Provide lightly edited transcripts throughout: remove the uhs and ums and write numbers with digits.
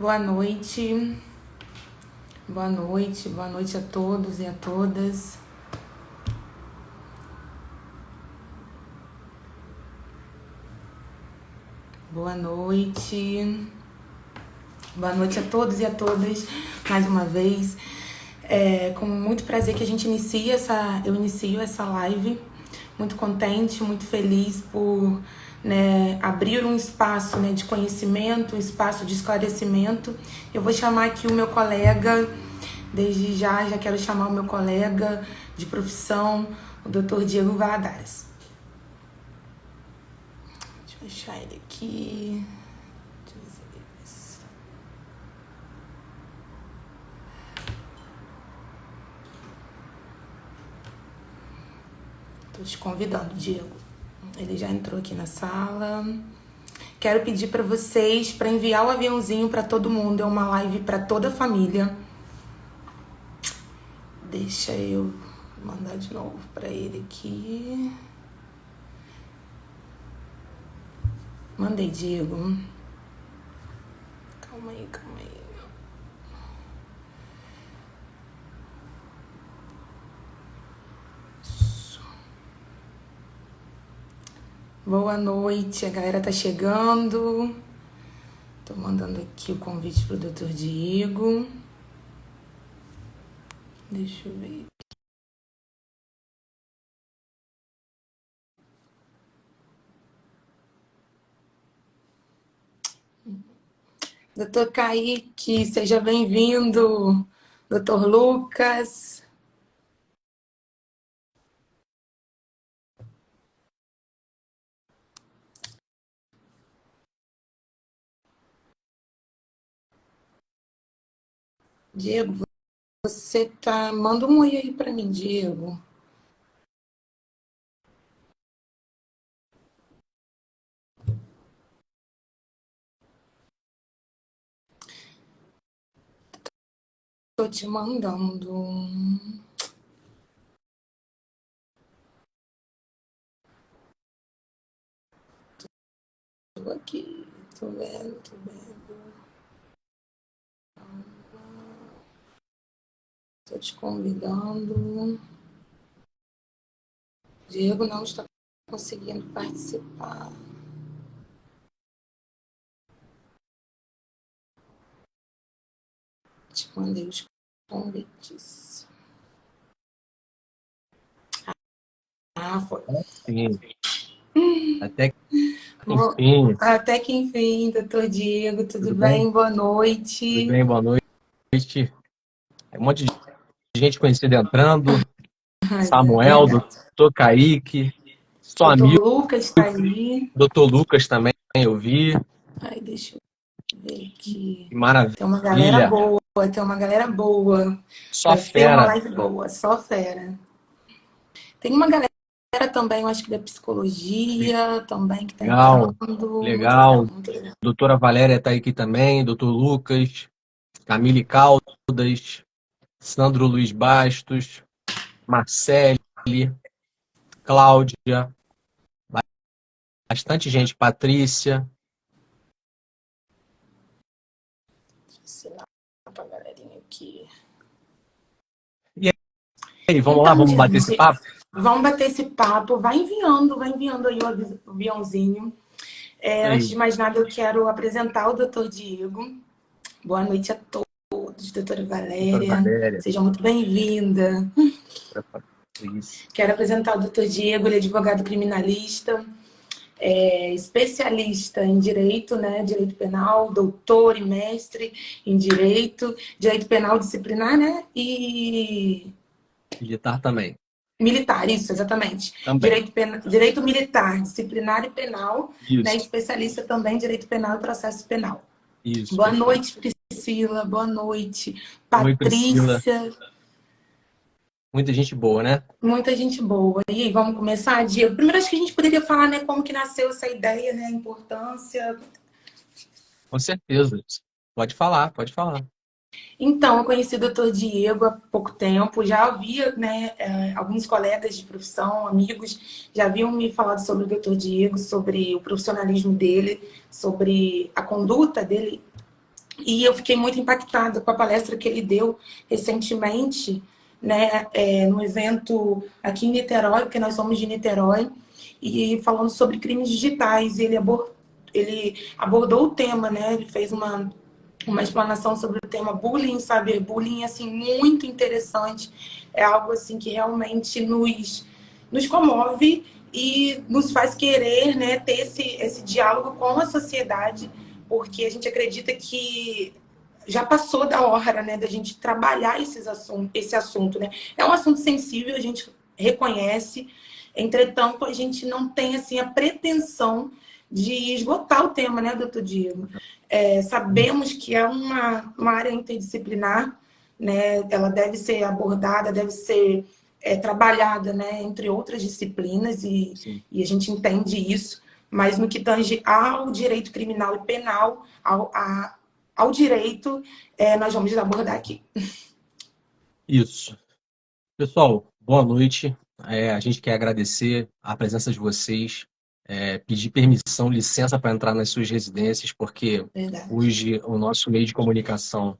Boa noite. Boa noite a todos e a todas. Boa noite. Boa noite a todos e a todas, mais uma vez. Com muito prazer que a gente eu inicio essa live. Muito contente, muito feliz por abrir um espaço de conhecimento, um espaço de esclarecimento. Eu vou chamar aqui o meu colega, desde já quero chamar o meu colega de profissão, o Dr. Diego Valadares. Deixa eu achar ele aqui. Estou te convidando, Diego. Ele já entrou aqui na sala. Quero pedir para vocês para enviar o aviãozinho para todo mundo. É uma live para toda a família. Deixa eu mandar de novo para ele aqui. Mandei, Diego. Calma aí. Boa noite, a galera tá chegando. Tô mandando aqui o convite pro Dr. Diego. Deixa eu ver. Dr. Kaique, seja bem-vindo. Dr. Lucas. Diego, você tá... Manda um oi aí pra mim, Diego. Tô te mandando. Tô aqui, tô vendo. Tô te convidando. Diego não está conseguindo participar. Te mandei os convites. Foi. Sim. Até que enfim. Até que enfim, doutor Diego, tudo bem? Boa noite. Tudo bem, boa noite. Um monte de gente conhecida entrando. Samuel, doutor Kaique, só amigo. Doutor Lucas está aí. Doutor Lucas também, eu vi. Ai, deixa eu ver aqui. Que maravilha. Tem uma galera boa. Só Vai ser uma fera. live boa, só fera. Tem uma galera também, eu acho que da psicologia também, que está entrando. Legal. Muito legal. Doutora Valéria está aqui também, doutor Lucas, Camille Caldas, Sandro Luiz Bastos, Marcele, Cláudia, bastante gente, Patrícia. Ensinar pra galerinha aqui. E aí, vamos lá, vamos bater esse papo? Vamos bater esse papo. Vai enviando aí o aviãozinho. Antes de mais nada, eu quero apresentar o Dr. Diego. Boa noite a todos, doutora Valéria. Seja muito bem-vinda. Quero apresentar o Dr. Diego, ele é advogado criminalista, especialista em direito, direito penal, doutor e mestre em direito penal disciplinar, e... Militar também. Militar, isso, exatamente. Direito militar, disciplinar e penal, especialista também em direito penal e processo penal. Isso. Boa noite, Priscila. Boa noite, Patrícia. Muita gente boa, né? Muita gente boa. E aí, vamos começar, Diego? Primeiro, acho que a gente poderia falar, como que nasceu essa ideia, a importância. Com certeza. Pode falar. Então, eu conheci o Dr. Diego há pouco tempo, já havia, alguns colegas de profissão, amigos, já haviam me falado sobre o Dr. Diego, sobre o profissionalismo dele, sobre a conduta dele E eu fiquei muito impactada com a palestra que ele deu recentemente, né, no evento aqui em Niterói, porque nós somos de Niterói, e falando sobre crimes digitais. Ele abordou o tema, né? Ele fez uma explanação sobre o tema bullying, cyberbullying, assim, muito interessante. É algo assim que realmente nos comove e nos faz querer, né, ter esse diálogo com a sociedade, porque a gente acredita que já passou da hora, né, da gente trabalhar esse assunto, né? É um assunto sensível, a gente reconhece, entretanto, a gente não tem, assim, a pretensão de esgotar o tema, né, doutor Diego? Sabemos que é uma área interdisciplinar, né? Ela deve ser abordada, deve ser trabalhada, né, entre outras disciplinas, e a gente entende isso, mas no que tange ao direito criminal e penal, ao direito, nós vamos abordar aqui. Isso. Pessoal, boa noite. A gente quer agradecer a presença de vocês, pedir permissão, licença para entrar nas suas residências, porque Verdade. hoje o nosso meio de comunicação,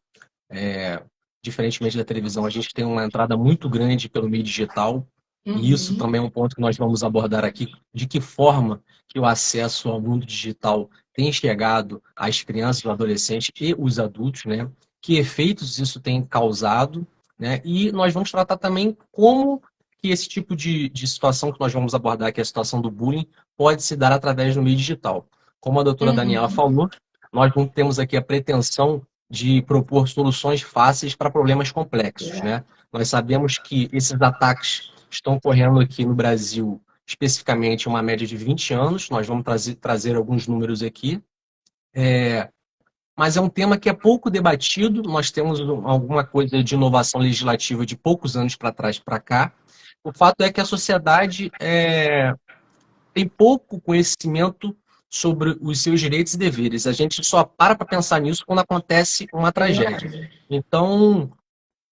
diferentemente da televisão, a gente tem uma entrada muito grande pelo meio digital, e isso também é um ponto que nós vamos abordar aqui, de que forma que o acesso ao mundo digital tem chegado às crianças, os adolescentes e os adultos, né? Que efeitos isso tem causado, né? E nós vamos tratar também como que esse tipo de situação que nós vamos abordar, que é a situação do bullying, pode se dar através do meio digital. Como a doutora Daniela falou, nós não temos aqui a pretensão de propor soluções fáceis para problemas complexos, né? Nós sabemos que esses ataques estão ocorrendo aqui no Brasil, especificamente uma média de 20 anos, nós vamos trazer alguns números aqui, mas é um tema que é pouco debatido, nós temos alguma coisa de inovação legislativa de poucos anos para trás para cá. O fato é que a sociedade tem pouco conhecimento sobre os seus direitos e deveres. A gente só para pensar nisso quando acontece uma tragédia. Então,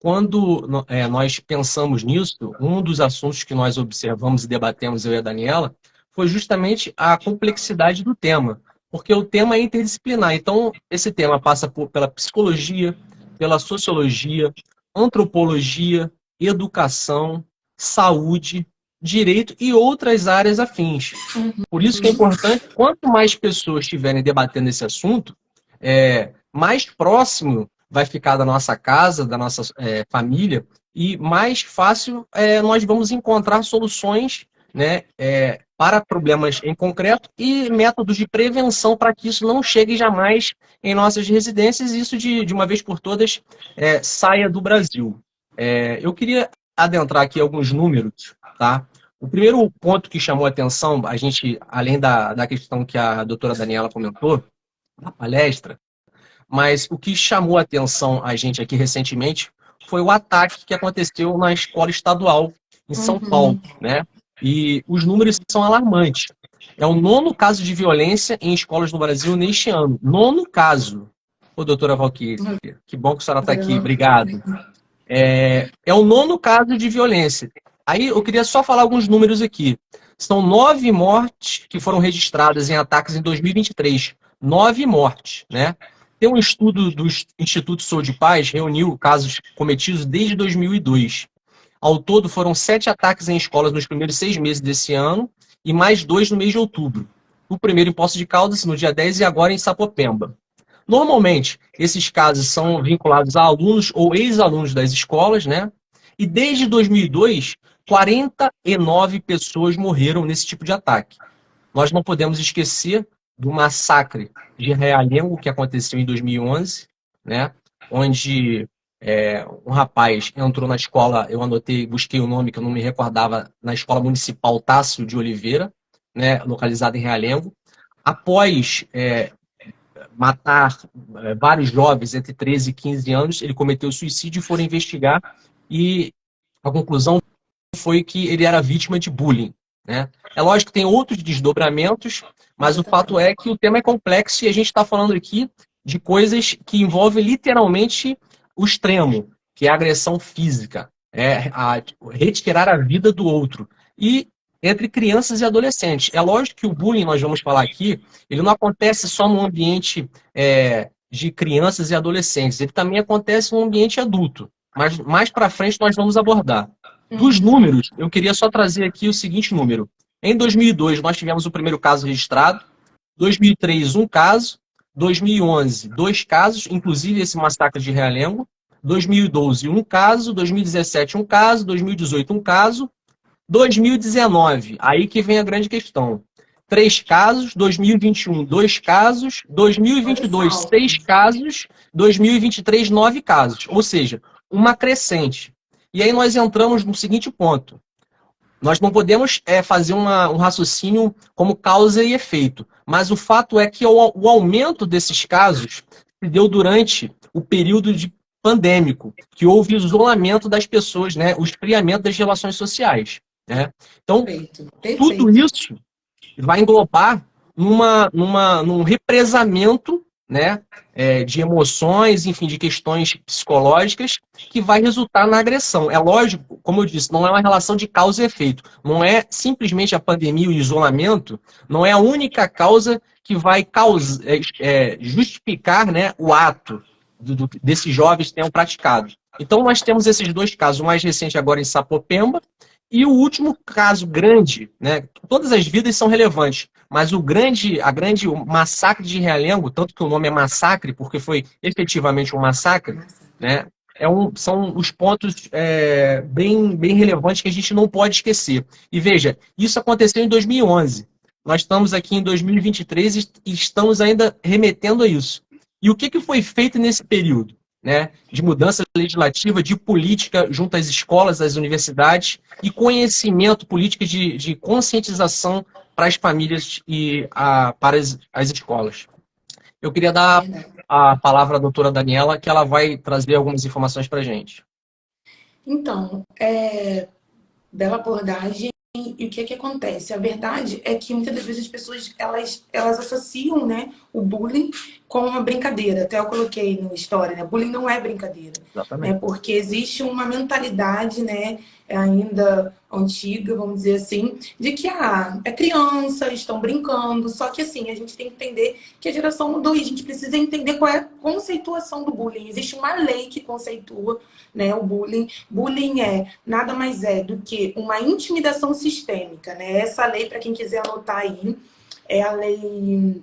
quando nós pensamos nisso, um dos assuntos que nós observamos e debatemos, eu e a Daniela, foi justamente a complexidade do tema, porque o tema é interdisciplinar. Então, esse tema passa pela psicologia, pela sociologia, antropologia, educação, saúde, direito e outras áreas afins. Por isso que é importante, quanto mais pessoas estiverem debatendo esse assunto, mais próximo vai ficar da nossa casa, da nossa família, e mais fácil nós vamos encontrar soluções, né, para problemas em concreto e métodos de prevenção para que isso não chegue jamais em nossas residências e isso de uma vez por todas saia do Brasil. Eu queria adentrar aqui alguns números, tá? O primeiro ponto que chamou a atenção, a gente, além da questão que a doutora Daniela comentou na palestra, mas o que chamou a atenção a gente aqui recentemente foi o ataque que aconteceu na escola estadual em São Paulo, né? E os números são alarmantes. É o 9º caso de violência em escolas no Brasil neste ano. 9º caso. Ô, doutora Valquíria, que bom que a senhora está aqui. Obrigado. É o 9º caso de violência. Aí eu queria só falar alguns números aqui. São 9 mortes que foram registradas em ataques em 2023. 9 mortes, né? Tem um estudo do Instituto Sou de Paz, reuniu casos cometidos desde 2002. Ao todo, foram 7 ataques em escolas nos primeiros 6 meses desse ano e mais 2 no mês de outubro. O primeiro em Poços de Caldas, no dia 10, e agora em Sapopemba. Normalmente, esses casos são vinculados a alunos ou ex-alunos das escolas, né? E desde 2002, 49 pessoas morreram nesse tipo de ataque. Nós não podemos esquecer do massacre de Realengo, que aconteceu em 2011, né? Onde um rapaz entrou na escola, eu anotei, busquei o nome que eu não me recordava, na Escola Municipal Tássio de Oliveira, né? Localizada em Realengo. Após matar vários jovens entre 13 e 15 anos, ele cometeu suicídio e foram investigar, e a conclusão foi que ele era vítima de bullying, né? É lógico que tem outros desdobramentos, mas o fato é que o tema é complexo e a gente está falando aqui de coisas que envolvem literalmente o extremo, que é a agressão física, retirar a vida do outro. E entre crianças e adolescentes. É lógico que o bullying, nós vamos falar aqui, ele não acontece só no ambiente de crianças e adolescentes. Ele também acontece no ambiente adulto, mas mais para frente nós vamos abordar. Dos números, eu queria só trazer aqui o seguinte número. Em 2002, nós tivemos o primeiro caso registrado. 2003, um caso. 2011, dois casos, inclusive esse massacre de Realengo. 2012, um caso. 2017, um caso. 2018, um caso. 2019, aí que vem a grande questão. 3 casos, 2021, 2 casos, 2022, 6 casos, 2023, 9 casos. Ou seja, uma crescente. E aí nós entramos no seguinte ponto. Nós não podemos fazer um raciocínio como causa e efeito, mas o fato é que o aumento desses casos se deu durante o período pandêmico, que houve isolamento das pessoas, né, o esfriamento das relações sociais. Né? Então, tudo isso vai englobar num represamento, né, de emoções, enfim, de questões psicológicas, que vai resultar na agressão. É lógico, como eu disse, não é uma relação de causa e efeito. Não é simplesmente a pandemia e o isolamento, não é a única causa que vai justificar, né, o ato desses jovens tenham praticado. Então, nós temos esses dois casos, o mais recente agora em Sapopemba, e o último caso grande, né? Todas as vidas são relevantes, mas o massacre de Realengo, tanto que o nome é massacre, porque foi efetivamente um massacre, né? São os pontos bem relevantes que a gente não pode esquecer. E veja, isso aconteceu em 2011. Nós estamos aqui em 2023 e estamos ainda remetendo a isso. E o que foi feito nesse período? Né, de mudança legislativa, de política junto às escolas, às universidades e conhecimento, política de conscientização para as famílias e para as escolas. Eu queria dar a palavra à doutora Daniela, que ela vai trazer algumas informações para a gente. Então, bela abordagem. E o que acontece? A verdade é que muitas das vezes as pessoas elas associam, né, o bullying com uma brincadeira. Até eu coloquei no história, né? Bullying não é brincadeira. Né? Porque existe uma mentalidade, né, ainda antiga, vamos dizer assim, de que é criança, estão brincando. Só que assim, a gente tem que entender que a geração mudou e a gente precisa entender qual é a conceituação do bullying. Existe uma lei que conceitua, né, o bullying. Bullying nada mais do que uma intimidação sistêmica, né? Essa lei, para quem quiser anotar aí, é a lei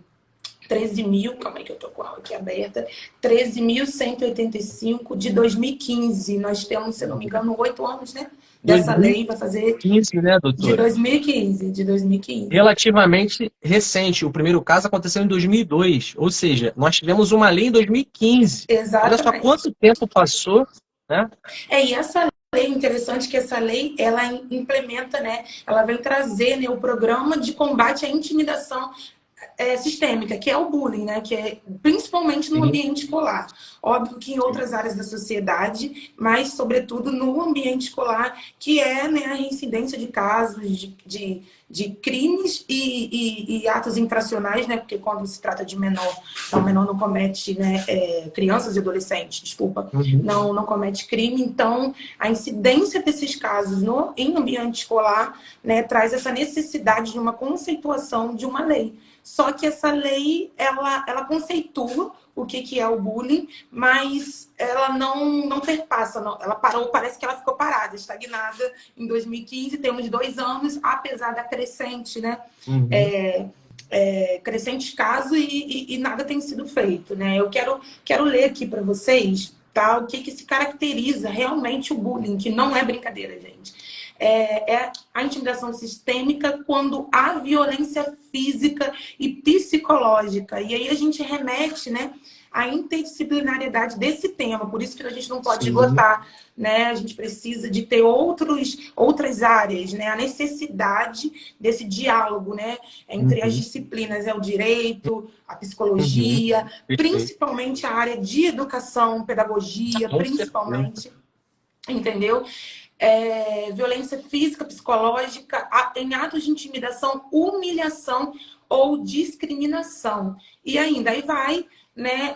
13.000, calma aí que eu tô com ela aqui aberta, 13.185 de 2015. Nós temos, se eu não me engano, 8 anos, né? Dessa lei, vai fazer... 2015, né, doutora? De 2015. Relativamente recente. O primeiro caso aconteceu em 2002. Ou seja, nós tivemos uma lei em 2015. Exatamente. Olha só quanto tempo passou, né? E essa lei, interessante que essa lei, ela implementa, né? Ela vem trazer, né, o programa de combate à intimidação sistêmica, que é o bullying, né? Que é principalmente no ambiente escolar. Óbvio que em outras áreas da sociedade, mas sobretudo no ambiente escolar, que é, né, a reincidência de casos de crimes e atos infracionais, né? Porque quando se trata de menor, então o menor não comete, né, crianças e adolescentes, desculpa, não comete crime. Então, a incidência desses casos em ambiente escolar, né, traz essa necessidade de uma conceituação de uma lei. Só que essa lei, ela conceitua o que é o bullying, mas ela não perpassa, não. Ela parou, parece que ela ficou parada, estagnada em 2015, temos 2 anos, apesar da crescente, né? Crescentes casos e nada tem sido feito, né? Eu quero ler aqui para vocês, tá? O que se caracteriza realmente o bullying, que não é brincadeira, gente. É a intimidação sistêmica quando há violência física e psicológica. E aí a gente remete, né, à interdisciplinariedade desse tema. Por isso que a gente não pode esgotar, né? A gente precisa de ter outras áreas, né? A necessidade desse diálogo, né, entre as disciplinas, o direito, a psicologia, principalmente a área de educação, pedagogia, principalmente, entendeu? Violência física, psicológica, em atos de intimidação, humilhação ou discriminação. E ainda, aí vai né,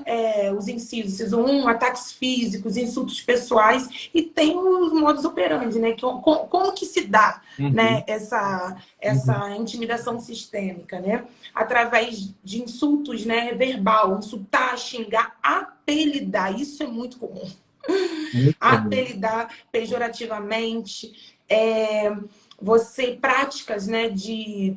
os incisos, inciso 1, ataques físicos, insultos pessoais, e tem os modus operandi, né, como que se dá, né, Uhum. Uhum. essa intimidação sistêmica, né, através de insultos, né, verbal, insultar, xingar, apelidar, isso é muito comum, Muito comum. apelidar pejorativamente, você práticas, né, de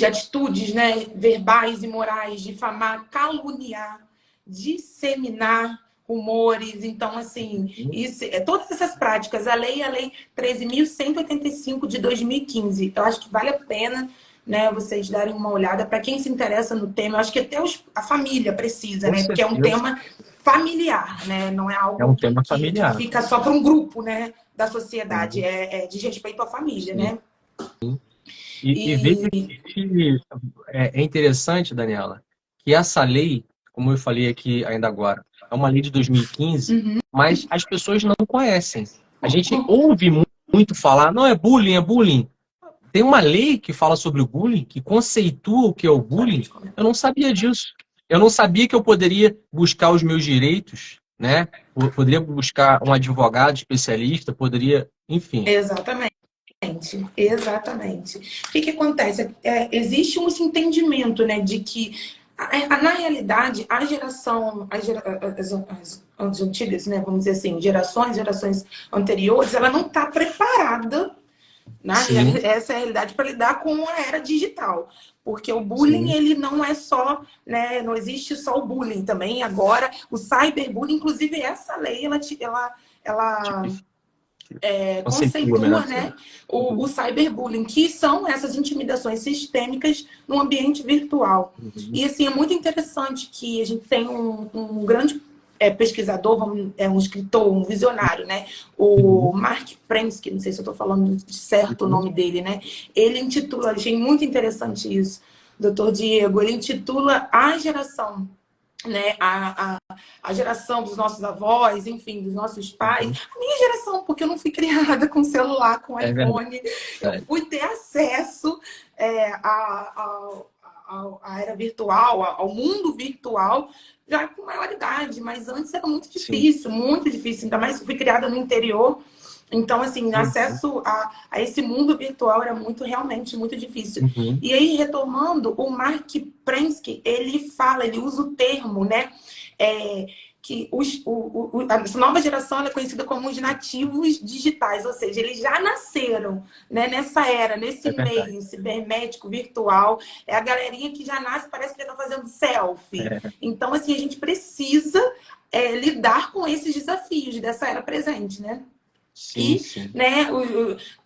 atitudes, né, verbais e morais, difamar, caluniar, disseminar rumores. Então, assim, Uhum. isso, todas essas práticas, a lei 13.185 de 2015, eu acho que vale a pena, né, vocês darem uma olhada para quem se interessa no tema. Eu acho que até a família precisa, Com né, porque é um certeza. tema familiar, né, não é É um algo tema que familiar. fica só para um grupo, né, da sociedade, Sim, diz respeito à família, sim. né? E veja E que é interessante, Daniela, que essa lei, como eu falei aqui ainda agora, é uma lei de 2015, mas as pessoas não conhecem. A gente ouve muito falar, não é bullying, é bullying. Tem uma lei que fala sobre o bullying, que conceitua o que é o já bullying. fiz comentário. Eu não sabia disso. Eu não sabia que eu poderia buscar os meus direitos, né? Poderia buscar um advogado especialista, poderia, enfim. Exatamente. Exatamente. O que acontece? Existe um entendimento, né, de que, na realidade, a geração, as antigas, né, vamos dizer assim, gerações anteriores, ela não está preparada, Sim, essa é a realidade, para lidar com a era digital. Porque o bullying, sim. ele não é só, né, não existe só o bullying também. Agora, o cyberbullying, inclusive essa lei, ela Tipifica. Conceitua, melhor conceitua, dizendo. né, o cyberbullying, que são essas intimidações sistêmicas no ambiente virtual. Uhum, E assim, é muito interessante que a gente tem um grande pesquisador, um escritor, um visionário, né? O uhum, Mark Prensky, não sei se eu estou falando de certo o uhum, nome dele, né? Ele intitula, achei muito interessante isso, doutor Diego, ele intitula A Geração, né, a geração dos nossos avós, enfim, dos nossos pais, uhum. a minha geração, porque eu não fui criada com celular, com É iPhone, eu verdade. fui ter acesso à era virtual, ao mundo virtual, já com maioridade, mas antes era Sim. muito difícil, ainda mais que eu fui criada no interior, então, assim, Uhum, acesso a esse mundo virtual era realmente muito difícil. uhum, E aí, retomando, o Mark Prensky, ele usa o termo, né? É, que essa nova geração é conhecida como os nativos digitais, ou seja, eles já nasceram, né, nessa era, nesse é verdade. meio cibernético, virtual. É a galerinha que já nasce, parece que já está fazendo selfie. É, Então, assim, a gente precisa lidar com esses desafios dessa era presente, né? sim, E, sim. né,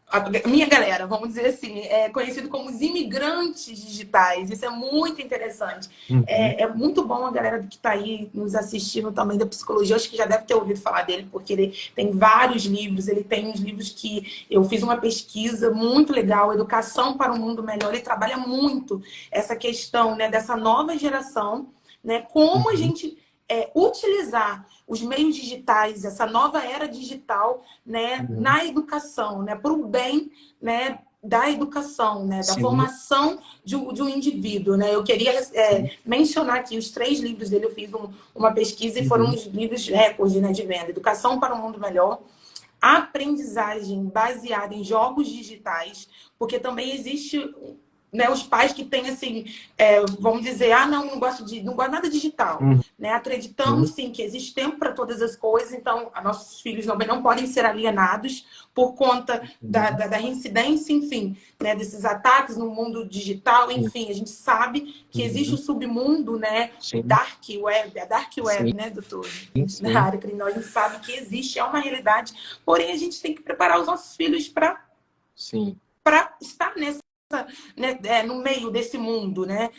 a minha galera, vamos dizer assim, é conhecido como os imigrantes digitais. Isso é muito interessante. Uhum, É muito bom a galera que está aí nos assistindo também da psicologia. Acho que já deve ter ouvido falar dele, porque ele tem vários livros. Ele tem uns livros que eu fiz uma pesquisa muito legal, Educação para um Mundo Melhor. Ele trabalha muito essa questão, né, dessa nova geração, né, como a uhum, gente utilizar os meios digitais, essa nova era digital, né, uhum. na educação, né, para o bem, né, da educação, né, da Sim, formação de um indivíduo, né. Eu queria sim. mencionar aqui os 3 livros dele. Eu fiz uma pesquisa e foram Uhum, os livros recorde, né, de venda: Educação para um Mundo Melhor, Aprendizagem Baseada em Jogos Digitais, porque também existe, né, os pais que têm assim, vamos dizer, não não gosto nada digital, né? Acreditamos uhum, sim que existe tempo para todas as coisas, então nossos filhos também não podem ser alienados por conta uhum, da reincidência, enfim, né, desses ataques no mundo digital. sim, Enfim, a gente sabe que existe o uhum, submundo, né, sim, dark web, a dark sim, web, né, doutor? A gente, na sim, área criminal, a gente sabe que existe, é uma realidade, porém a gente tem que preparar os nossos filhos sim, para estar nessa, né, no meio desse mundo, né,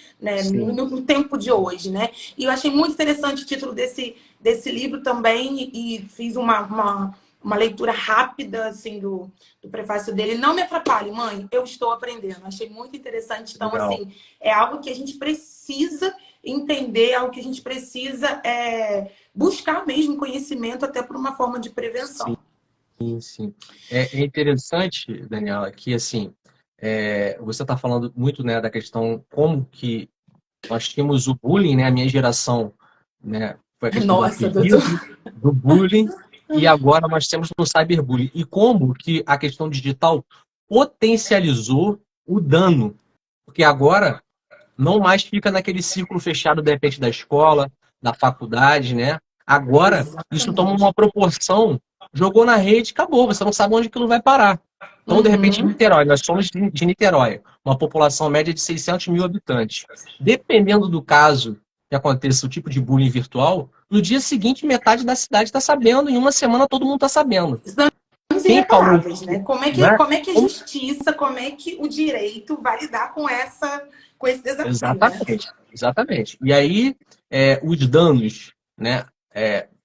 sim. no tempo de hoje, né? E eu achei muito interessante o título desse livro também, e fiz uma leitura rápida, assim, do prefácio dele. Não me atrapalhe, mãe, eu estou aprendendo. Achei muito interessante. Então, Legal. assim, é algo que a gente precisa entender, algo que a gente precisa buscar mesmo conhecimento, até por uma forma de Sim, prevenção. sim. É interessante, Daniela, que assim, você está falando muito, né, da questão como que nós tínhamos o bullying, né? A minha geração né? Foi a questão do Nossa, doutor. apelido, do bullying, e agora nós temos no cyberbullying. E como que a questão digital potencializou o dano, porque agora não mais fica naquele círculo fechado, de repente, da escola, da faculdade, né? Agora, isso toma Exatamente. uma proporção, jogou na rede, acabou, você não sabe onde aquilo vai parar. Então, de repente, Uhum. Niterói, nós somos de Niterói, uma população média de 600 mil habitantes. Dependendo do caso que aconteça, o tipo de bullying virtual, no dia seguinte, metade da cidade está sabendo, em uma semana todo mundo está sabendo. Estamos Quem falou irreparáveis, né? que, né? Como é que a justiça, como é que o direito vai lidar com esse desafio, né? Exatamente, exatamente. E aí, os danos, né?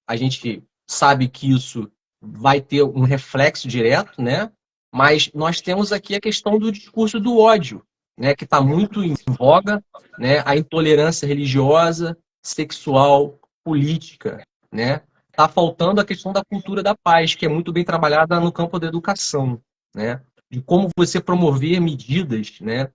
A gente sabe que isso vai ter um reflexo direto, né? Mas nós temos aqui a questão do discurso do ódio, né? Que está muito em voga, né? A intolerância religiosa, sexual, política, né? Está faltando a questão da cultura da paz, que é muito bem trabalhada no campo da educação, né? De como você promover medidas, né?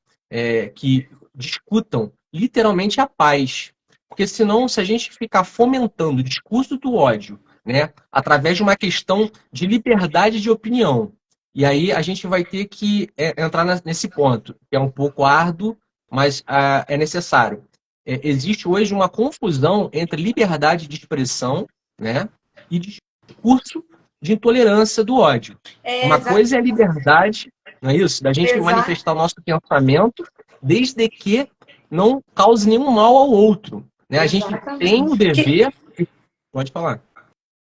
Que discutam literalmente a paz. Porque senão, se a gente ficar fomentando o discurso do ódio, né, através de uma questão de liberdade de opinião, e aí a gente vai ter que entrar nesse ponto, que é um pouco árduo, mas é necessário. Existe hoje uma confusão entre liberdade de expressão, né, e discurso de intolerância do ódio. É, Uma coisa é a liberdade, não é isso? Da gente exa manifestar o nosso pensamento, desde que não cause nenhum mal ao outro. Né? A gente tem o exatamente. dever. Pode falar.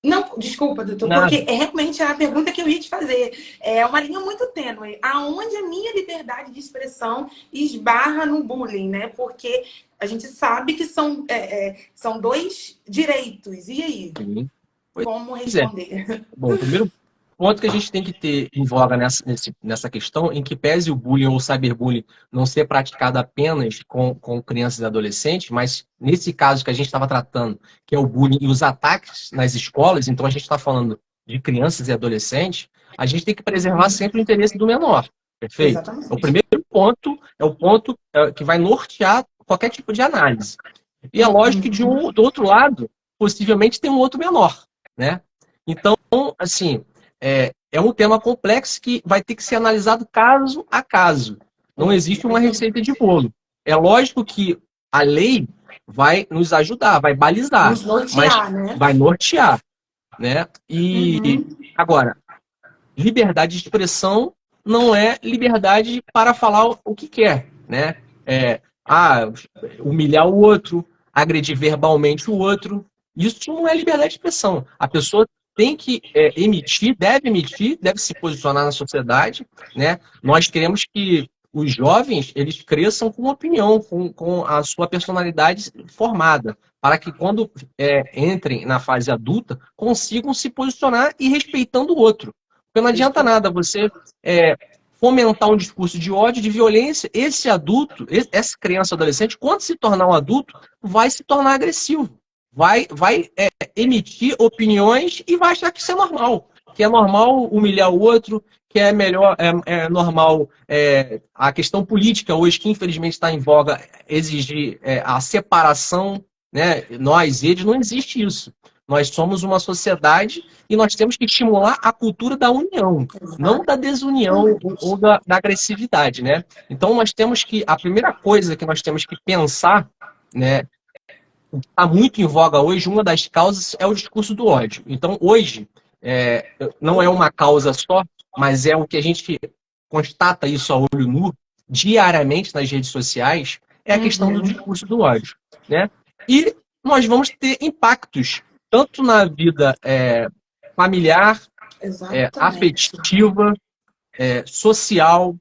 Não, desculpa, doutor, porque Nada. é realmente a pergunta que eu ia te fazer. É uma linha muito tênue. Aonde a minha liberdade de expressão esbarra no bullying, né? Porque a gente sabe que são dois direitos. E aí? Sim. Como Pois é. responder? Bom, o primeiro ponto que a gente tem que ter em voga nessa questão, em que pese o bullying ou o cyberbullying não ser praticado apenas com crianças e adolescentes, mas nesse caso que a gente estava tratando, que é o bullying e os ataques nas escolas, então a gente está falando de crianças e adolescentes, a gente tem que preservar sempre o interesse do menor. Perfeito? O Exatamente. primeiro ponto é o ponto que vai nortear qualquer tipo de análise. E é lógico que do outro lado, possivelmente tem um outro menor, né? Então, assim, é um tema complexo que vai ter que ser analisado caso a caso. Não existe uma receita de bolo. É lógico que a lei vai nos ajudar, vai balizar, Nos mas nortear, né? vai nortear, né? E Uhum. agora, liberdade de expressão não é liberdade para falar o que quer, né? Humilhar o outro, agredir verbalmente o outro. Isso não é liberdade de expressão. A pessoa tem que emitir, deve se posicionar na sociedade, né? Nós queremos que os jovens eles cresçam com opinião, com a sua personalidade formada, para que quando entrem na fase adulta consigam se posicionar e respeitando o outro. Porque não adianta nada você fomentar um discurso de ódio, de violência. Esse adulto, essa criança, adolescente, quando se tornar um adulto, vai se tornar agressivo. Vai emitir opiniões e vai achar que isso é normal. Que é normal humilhar o outro, que é melhor, normal a questão política hoje, que infelizmente está em voga, exigir a separação, né? Nós, eles, não existe isso. Nós somos uma sociedade e nós temos que estimular a cultura da união, não da desunião ou da agressividade, né? Então nós temos que, a primeira coisa que nós temos que pensar, né, está muito em voga hoje, uma das causas é o discurso do ódio. Então hoje não é uma causa só, mas é o que a gente constata isso a olho nu diariamente nas redes sociais, é a questão do Uhum. discurso do ódio, né? E nós vamos ter impactos tanto na vida familiar, Exatamente. afetiva, social,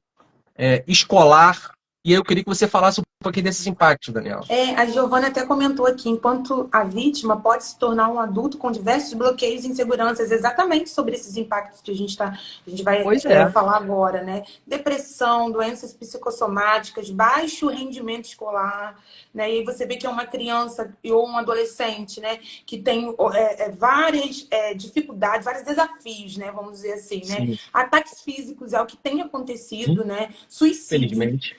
escolar. E eu queria que você falasse um pouquinho desses impactos, Daniel. A Giovana até comentou aqui, enquanto a vítima pode se tornar um adulto com diversos bloqueios e inseguranças, exatamente sobre esses impactos que a gente vai Pois é. falar agora, né? Depressão, doenças psicossomáticas, baixo rendimento escolar, né? E aí você vê que é uma criança ou um adolescente, né? Que tem várias dificuldades, vários desafios, né? Vamos dizer assim, né? Sim, Ataques físicos é o que tem acontecido, né? Suicídio. felizmente.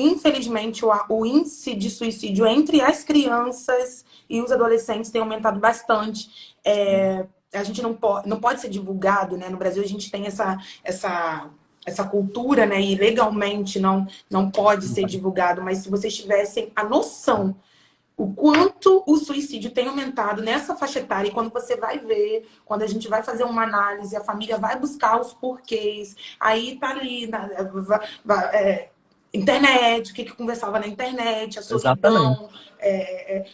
infelizmente, o índice de suicídio entre as crianças e os adolescentes tem aumentado bastante. A gente não pode ser divulgado, né? No Brasil, a gente tem essa cultura, né? E legalmente não pode ser divulgado, mas se vocês tivessem a noção o quanto o suicídio tem aumentado nessa faixa etária, e quando você vai ver, quando a gente vai fazer uma análise, a família vai buscar os porquês, aí tá ali, internet, o que conversava na internet, a solidão,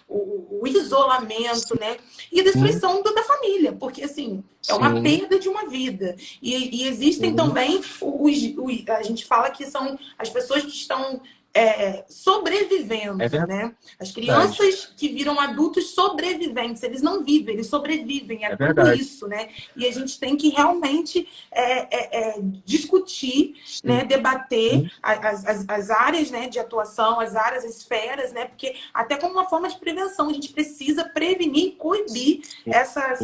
o isolamento, né? E a destruição da família, porque, assim, é uma perda de uma vida. E existem também, a gente fala que são as pessoas que estão sobrevivendo, né? As crianças que viram adultos sobreviventes, eles não vivem, eles sobrevivem, tudo verdade. isso, né? E a gente tem que realmente discutir, né? Debater as áreas, né, de atuação, as áreas, as esferas, né? Porque até como uma forma de prevenção, a gente precisa prevenir e coibir essas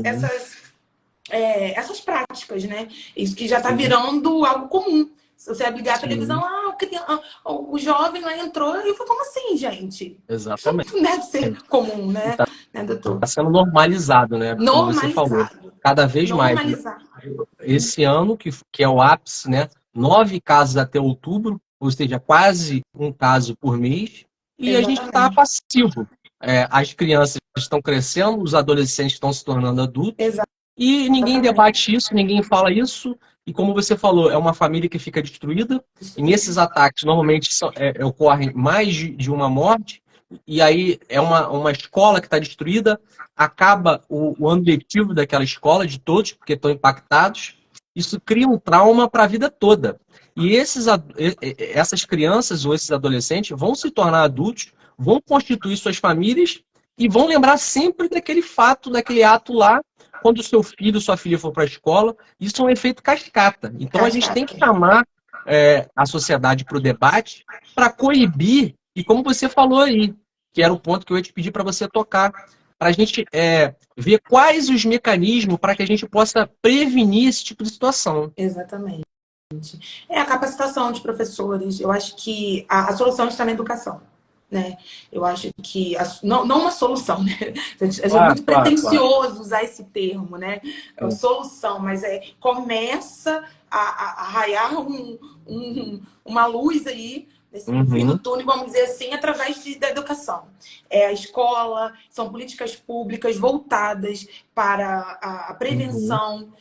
práticas, né? Isso que já está virando algo comum. Se você ligar a televisão, o jovem lá entrou e foi como assim, gente? Exatamente. Isso não deve ser comum, né, doutor? Está sendo normalizado, né? Como você falou. Cada vez mais. Esse ano, que é o ápice, né? 9 casos até outubro, ou seja, quase um caso por mês. E a gente está passivo. As crianças estão crescendo, os adolescentes estão se tornando adultos. E ninguém debate isso, ninguém fala isso. E como você falou, é uma família que fica destruída. E nesses ataques, normalmente, ocorrem mais de uma morte. E aí é uma escola que está destruída. Acaba o ano letivo daquela escola, de todos, porque estão impactados. Isso cria um trauma para a vida toda. E essas crianças ou esses adolescentes vão se tornar adultos, vão constituir suas famílias e vão lembrar sempre daquele fato, daquele ato lá, quando o seu filho, sua filha for para a escola. Isso é um efeito cascata. Então a gente tem que chamar a sociedade para o debate, para coibir, e como você falou aí, que era o ponto que eu ia te pedir para você tocar, para a gente ver quais os mecanismos para que a gente possa prevenir esse tipo de situação. Exatamente. A capacitação de professores. Eu acho que a solução está na educação, né? Eu acho que não uma solução, né? É muito pretensioso usar esse termo, né? Solução, mas começa a raiar uma luz aí no fim do túnel, vamos dizer assim, através da educação. A escola, são políticas públicas voltadas para a prevenção.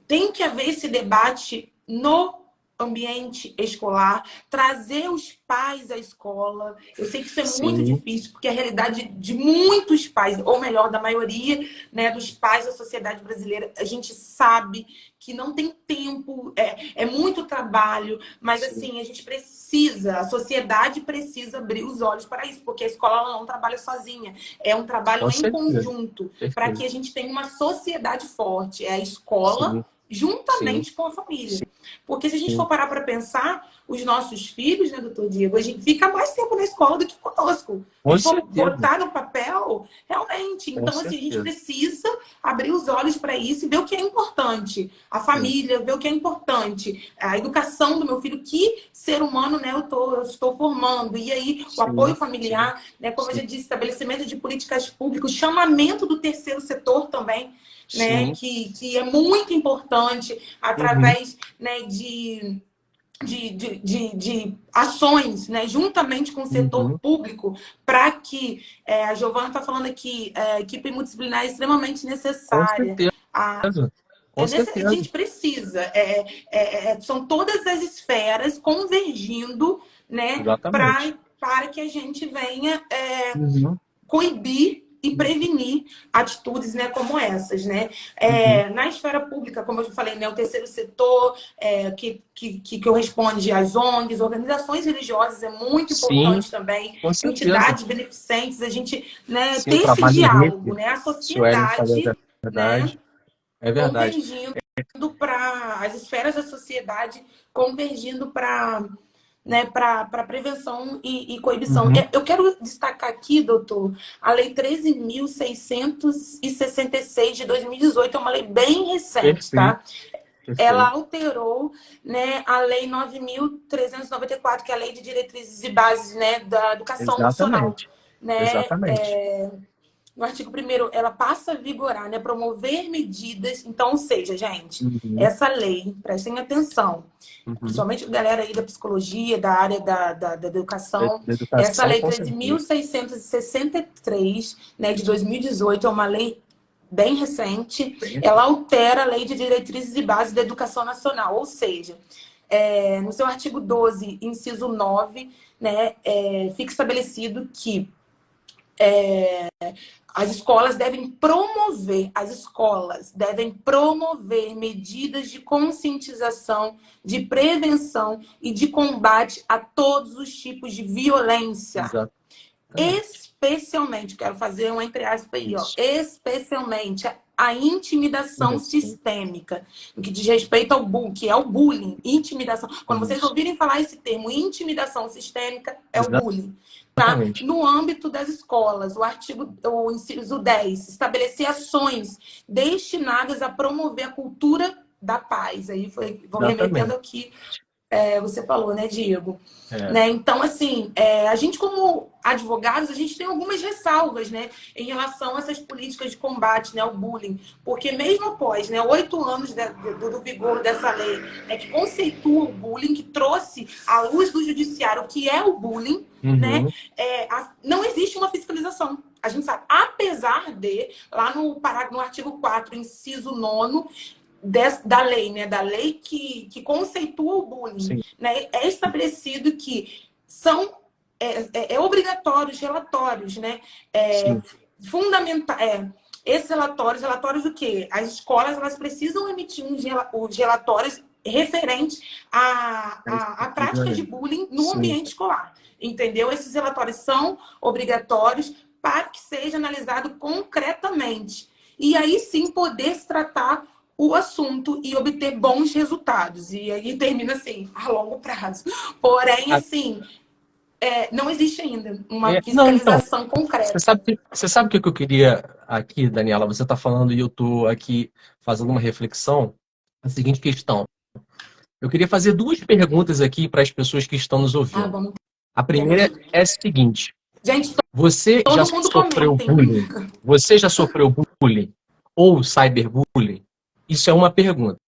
Tem que haver esse debate no ambiente escolar, trazer os pais à escola. Eu sei que isso é muito difícil, porque a realidade de muitos pais, ou melhor, da maioria, né, dos pais da sociedade brasileira, a gente sabe que não tem tempo, é muito trabalho, mas assim, a gente precisa, a sociedade precisa abrir os olhos para isso, porque a escola ela não trabalha sozinha, é um trabalho em conjunto, para que a gente tenha uma sociedade forte. É a escola juntamente com a família. Porque se a gente for parar para pensar, os nossos filhos, né, doutor Diego, a gente fica mais tempo na escola do que conosco. Se for botar no papel, realmente. Então, assim, a gente precisa abrir os olhos para isso e ver o que é importante. A família, ver o que é importante. A educação do meu filho, que ser humano, né, eu estou formando. E aí, o apoio familiar, né, como eu já disse, estabelecimento de políticas públicas, o chamamento do terceiro setor também, né, que é muito importante através, né, de ações, né, juntamente com o setor público, para que a Giovana está falando aqui, a equipe multidisciplinar é extremamente necessária. A gente precisa. São todas as esferas convergindo, né, para que a gente venha coibir e prevenir atitudes, né, como essas, né? Na esfera pública, como eu falei, né, o terceiro setor, que corresponde às ONGs, organizações religiosas, é muito importante também, entidades beneficentes, a gente, né, ter esse diálogo, né? A sociedade, né, convergindo para as esferas da sociedade, convergindo para, né, para prevenção e coibição. Eu quero destacar aqui, doutor, a Lei 13.666 de 2018, é uma lei bem recente, tá? ela Perfeito. alterou, né, a Lei 9.394, que é a Lei de Diretrizes e Bases, né, da Educação Nacional. Exatamente. Né? Exatamente. No artigo 1º, ela passa a vigorar, né, promover medidas. Então, ou seja, gente, Uhum, essa lei, prestem atenção, uhum. principalmente a galera aí da psicologia, da área da educação, Da essa educação, lei com certeza. 13.663, né, de 2018, é uma lei bem recente, Bem ela assim. altera a Lei de Diretrizes e Bases da Educação Nacional, ou seja, no seu artigo 12, inciso 9, né, fica estabelecido que as escolas devem promover medidas de conscientização, de prevenção e de combate a todos os tipos de violência. Exatamente. Especialmente, quero fazer um entre aspas aí, ó, Isso. especialmente a intimidação Isso. sistêmica, no que diz respeito ao bullying, que é o bullying, intimidação. Quando vocês Isso. ouvirem falar esse termo, intimidação sistêmica, é o bullying. Tá? Exatamente. No âmbito das escolas, o inciso 10, estabelecer ações destinadas a promover a cultura da paz. Aí vou remetendo Exatamente. aqui você falou, né, Diego? É. Né? Então, assim, a gente como advogados, a gente tem algumas ressalvas, né, em relação a essas políticas de combate, né, ao bullying, porque mesmo após, né, 8 anos do vigor dessa lei, né, que conceitua o bullying, que trouxe à luz do judiciário o que é o bullying, né, Uhum. não existe uma fiscalização. A gente sabe, apesar de, lá no artigo 4, inciso 9, da lei, né? Da lei que conceitua o bullying, Sim. né? É estabelecido que são obrigatórios relatórios, né? Sim. Esses relatórios do quê? As escolas elas precisam emitir os relatórios referentes à prática de bullying no Sim. ambiente escolar. Entendeu? Esses relatórios são obrigatórios para que seja analisado concretamente. E aí sim poder se tratar o assunto e obter bons resultados. E aí termina assim, a longo prazo. Porém, Ah, assim, não existe ainda uma não, então, fiscalização concreta. você sabe o que eu queria aqui, Daniela? Você está falando e eu estou aqui fazendo uma reflexão. A seguinte questão. Eu queria fazer duas perguntas aqui para as pessoas que estão nos Ah, ouvindo. vamos. A primeira Beleza. é a seguinte: Gente, você já todo mundo sofreu comentem. bullying? Você já sofreu bullying ou cyberbullying? Isso é uma pergunta.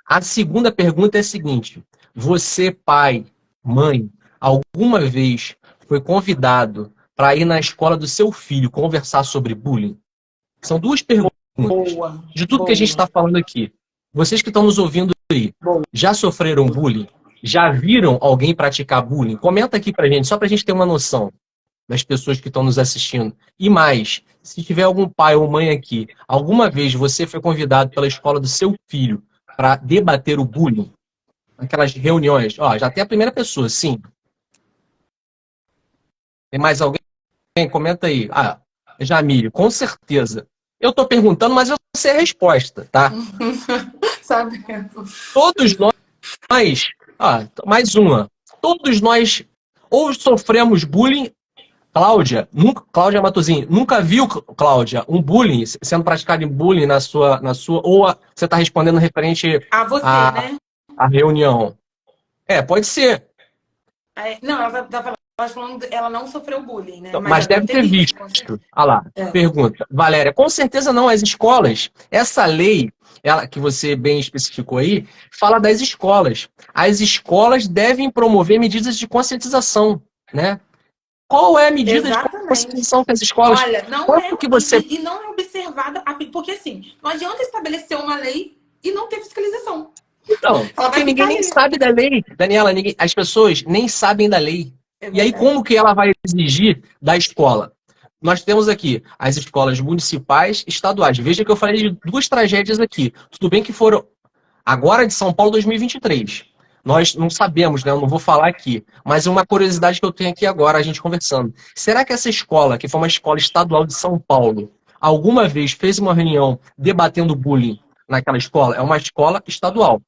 A segunda pergunta é a seguinte: você, pai, mãe, alguma vez foi convidado para ir na escola do seu filho conversar sobre bullying? São duas perguntas. Boa, De tudo que a gente boa, está falando aqui, vocês que estão nos ouvindo aí, boa. já sofreram bullying? Já viram alguém praticar bullying? Comenta aqui pra gente, só pra gente ter uma noção das pessoas que estão nos assistindo. E mais, se tiver algum pai ou mãe aqui, alguma vez você foi convidado pela escola do seu filho para debater o bullying? Aquelas reuniões. Ó, já tem a primeira pessoa, sim. Tem mais alguém? Comenta aí. Ah, Jamílio, com certeza. Eu tô perguntando, mas eu sei a resposta, tá? Sabendo. Todos nós. Ah, mais uma. Todos nós ou sofremos bullying. Cláudia Matosinho, nunca viu, Cláudia, um bullying sendo praticado em bullying ou você está respondendo referente A você, à, né? à reunião? Pode ser, Não, ela tá falando, ela não sofreu bullying, né? Mas já mas deve deve ter ter visto, visto. com certeza. Ah lá, pergunta. Valéria, com certeza não, as escolas, essa lei, ela, que você bem especificou aí, fala das escolas. As escolas devem promover medidas de conscientização, né? Qual é a medida de Exatamente. conscientização que as escolas... Olha, não é Quanto que você... e não é observada, porque assim, não adianta estabelecer uma lei e não ter fiscalização. Então, Ela vai porque ninguém ficar nem ali. sabe da lei, Daniela, as pessoas nem sabem da lei. É E aí, verdade. como que ela vai exigir da escola? Nós temos aqui as escolas municipais e estaduais. Veja que eu falei de duas tragédias aqui. Tudo bem que foram agora de São Paulo 2023. Nós não sabemos, né? Eu não vou falar aqui. Mas uma curiosidade que eu tenho aqui agora, a gente conversando. Será que essa escola, que foi uma escola estadual de São Paulo, alguma vez fez uma reunião debatendo bullying naquela escola? É uma escola estadual.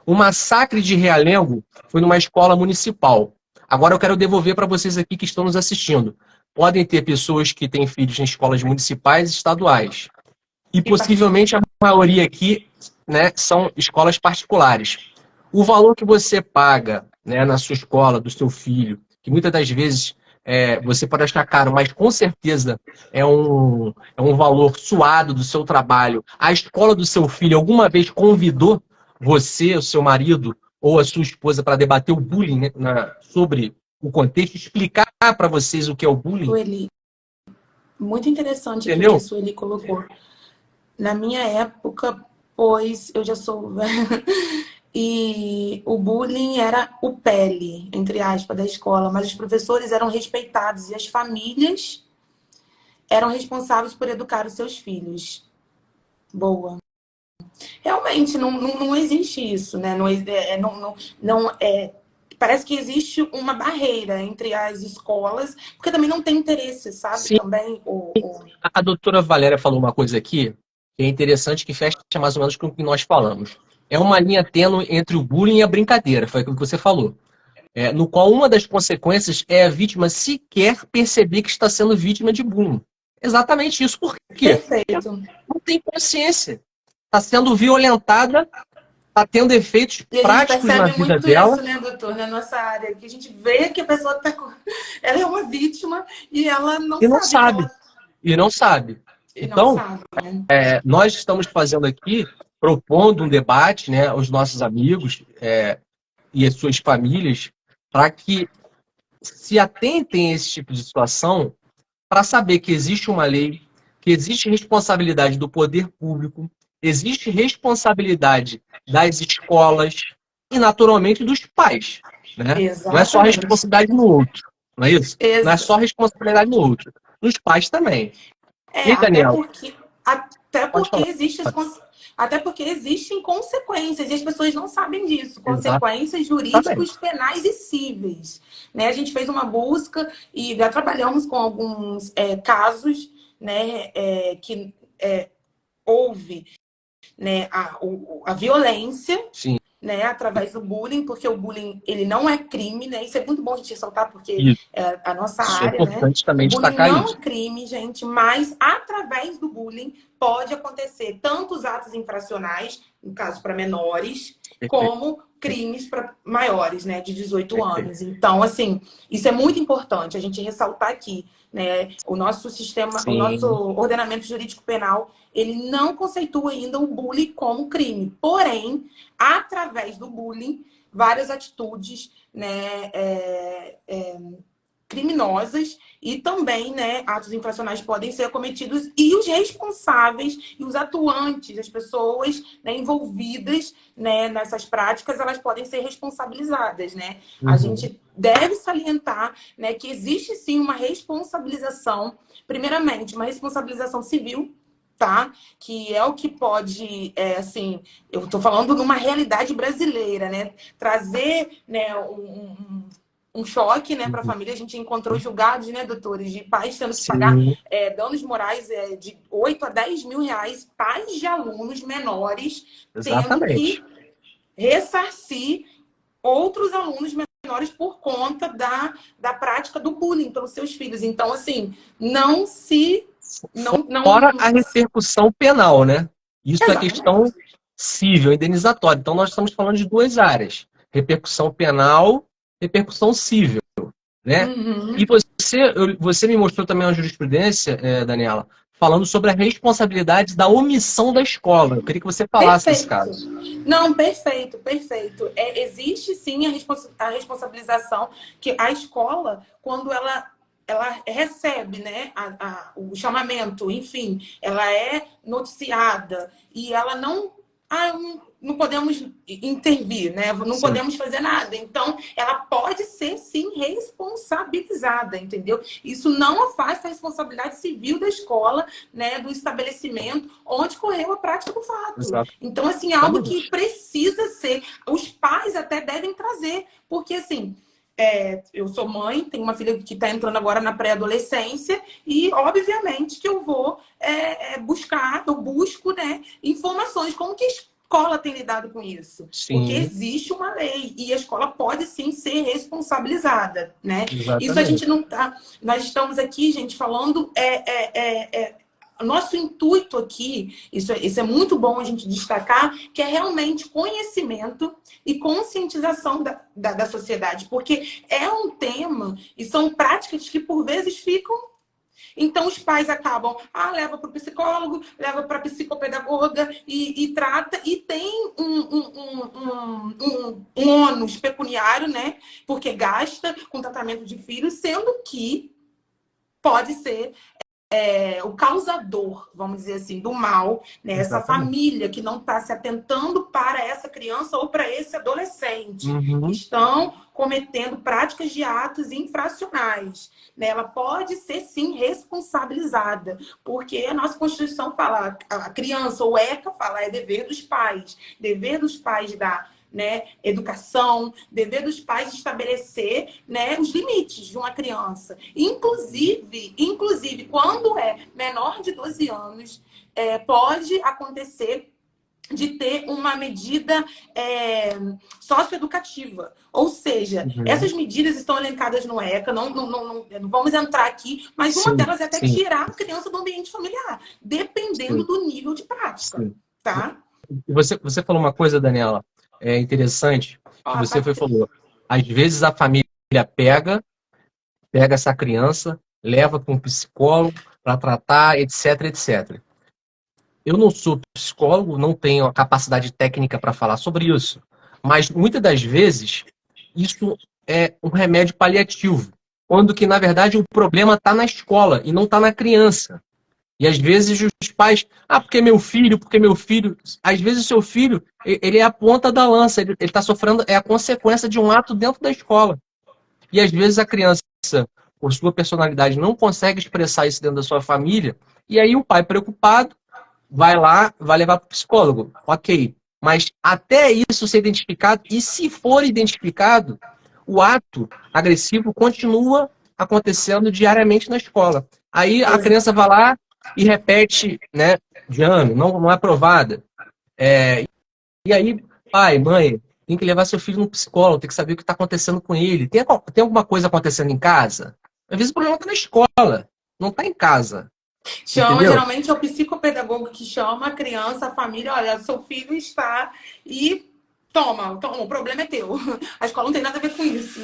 O massacre de Realengo foi numa escola municipal. Agora eu quero devolver para vocês aqui que estão nos assistindo. Podem ter pessoas que têm filhos em escolas municipais e estaduais. E E particular. possivelmente a maioria aqui né, são escolas particulares. O valor que você paga, né, na sua escola, do seu filho, que muitas das vezes você pode achar caro, mas com certeza é um valor suado do seu trabalho. A escola do seu filho alguma vez convidou você, o seu marido ou a sua esposa para debater o bullying, né, sobre o contexto, explicar para vocês o que é o bullying? Sueli, muito interessante aqui o que a Entendeu? Sueli colocou. Na minha época, pois eu já sou e o bullying era o pele, entre aspas, da escola, mas os professores eram respeitados e as famílias eram responsáveis por educar os seus filhos. Boa. Realmente, não existe isso, né? Parece que existe uma barreira entre as escolas, porque também não tem interesse, sabe? Sim, Também a doutora Valéria falou uma coisa aqui que é interessante, que fecha mais ou menos com o que nós falamos. É uma linha tênue entre o bullying e a brincadeira, foi aquilo que você falou. No qual uma das consequências é a vítima sequer perceber que está sendo vítima de bullying. Exatamente isso. Por quê? perfeito. Não tem consciência. Está sendo violentada, está tendo efeitos E a gente práticos na percebe vida muito dela isso, né, doutor, na nossa área, que a gente vê que a pessoa ela é uma vítima e ela não e não sabe que sabe. ela E não sabe. e não Então, sabe, né? nós estamos fazendo aqui, propondo um debate, né, aos nossos amigos e às suas famílias, para que se atentem a esse tipo de situação, para saber que existe uma lei, que existe responsabilidade do poder público, existe responsabilidade das escolas e, naturalmente, dos pais. Né? Não é só Exatamente. responsabilidade no outro, não é isso? Não é Ex só responsabilidade no outro. Nos pais também. É, E aí, Daniela, até pode porque falar. existe até porque existem consequências e as pessoas não sabem disso, consequências jurídicos, Exatamente. penais e cíveis. Né? A gente fez uma busca e já trabalhamos com alguns casos, né, que houve, né, a violência, Sim, né, através do bullying, porque o bullying ele não é crime, né? Isso é muito bom a gente ressaltar, porque isso. é a nossa É área, né? importante O também bullying destacar não é isso. crime, gente, mas através do bullying pode acontecer tanto os atos infracionais, no caso para menores, Perfeito, como crimes para maiores, né, de 18 perfeito. anos. Então, assim, isso é muito importante a gente ressaltar aqui, né? O nosso sistema, o nosso Sim. ordenamento jurídico penal, ele não conceitua ainda o bullying como crime. Porém, através do bullying, várias atitudes, né, criminosas e também, né, atos infracionais podem ser cometidos e os responsáveis e os atuantes, as pessoas, né, envolvidas, né, nessas práticas, elas podem ser responsabilizadas, né? A Uhum. gente deve salientar, né, que existe sim uma responsabilização, primeiramente, uma responsabilização civil, tá? Que é o que pode, assim, eu estou falando numa realidade brasileira, né? Trazer, né, um choque, né, para a Uhum. família. A gente encontrou julgados, né, doutores, de pais tendo que pagar Sim, danos morais de 8 a 10 mil reais, pais de alunos menores tendo exatamente. que ressarcir outros alunos menores por conta da prática do bullying pelos seus filhos. Então, assim, não se... Fora Não... a repercussão penal, né? Isso é questão Exatamente. civil, indenizatória. Então, nós estamos falando de duas áreas: repercussão penal, repercussão civil, né? E Uhum. você me mostrou também uma jurisprudência, Daniela, falando sobre a responsabilidade da omissão da escola. Eu queria que você falasse desse Perfeito. caso. Não, perfeito, perfeito. Existe sim a responsabilização que a escola, quando ela recebe, né, o chamamento, enfim, ela é noticiada e ela não podemos intervir, né? Não Sim, podemos fazer nada. Então, ela pode ser sim responsabilizada, entendeu? Isso não afasta a responsabilidade civil da escola, né, do estabelecimento onde correu a prática do fato. Então, assim, é algo que exatamente. precisa ser. Os pais até devem trazer, porque assim. Eu sou mãe, tenho uma filha que está entrando agora na pré-adolescência e, obviamente, que eu vou eu busco, né, informações. Como que a escola tem lidado com isso? Porque Sim, existe uma lei e a escola pode, sim, ser responsabilizada, né? Isso a gente exatamente. não tá... Nós estamos aqui, gente, falando nosso intuito aqui, isso é muito bom a gente destacar, que é realmente conhecimento e conscientização da sociedade, porque é um tema e são práticas que por vezes ficam. Então os pais acabam, leva para o psicólogo, leva para a psicopedagoga e trata, e tem um ônus pecuniário, né? Porque gasta com tratamento de filhos, sendo que pode ser o causador, vamos dizer assim, do mal, né? Essa família que não está se atentando para essa criança ou para esse adolescente, que estão cometendo práticas de atos infracionais. Né? Ela pode ser, sim, responsabilizada, porque a nossa Constituição fala, a criança, o ECA fala, é dever dos pais dar, né, educação, dever dos pais estabelecer, né, os limites de uma criança. Inclusive, quando é menor de 12 anos, pode acontecer de ter uma medida socioeducativa. Ou seja, essas medidas estão elencadas no ECA, não vamos entrar aqui, mas uma delas é até tirar a criança do ambiente familiar, dependendo do nível de prática. Tá? Você falou uma coisa, Daniela, interessante, que você falou. Às vezes a família pega essa criança, leva para um psicólogo para tratar, etc, etc. Eu não sou psicólogo, não tenho a capacidade técnica para falar sobre isso, mas muitas das vezes isso é um remédio paliativo, quando que, na verdade, o problema está na escola e não está na criança. E às vezes os pais, porque meu filho, às vezes o seu filho, ele é a ponta da lança, ele está sofrendo, é a consequência de um ato dentro da escola. E às vezes a criança, por sua personalidade, não consegue expressar isso dentro da sua família, e aí o pai preocupado vai lá, vai levar para o psicólogo. Ok, mas até isso ser identificado, e se for identificado, o ato agressivo continua acontecendo diariamente na escola. Aí a criança vai lá e repete, né, de ano, não é aprovada. E aí, pai, mãe, tem que levar seu filho no psicólogo, tem que saber o que está acontecendo com ele. Tem alguma coisa acontecendo em casa? Às vezes o problema está na escola, não está em casa. Geralmente é o psicopedagogo que chama a criança, a família, olha, seu filho está e toma, o problema é teu. A escola não tem nada a ver com isso.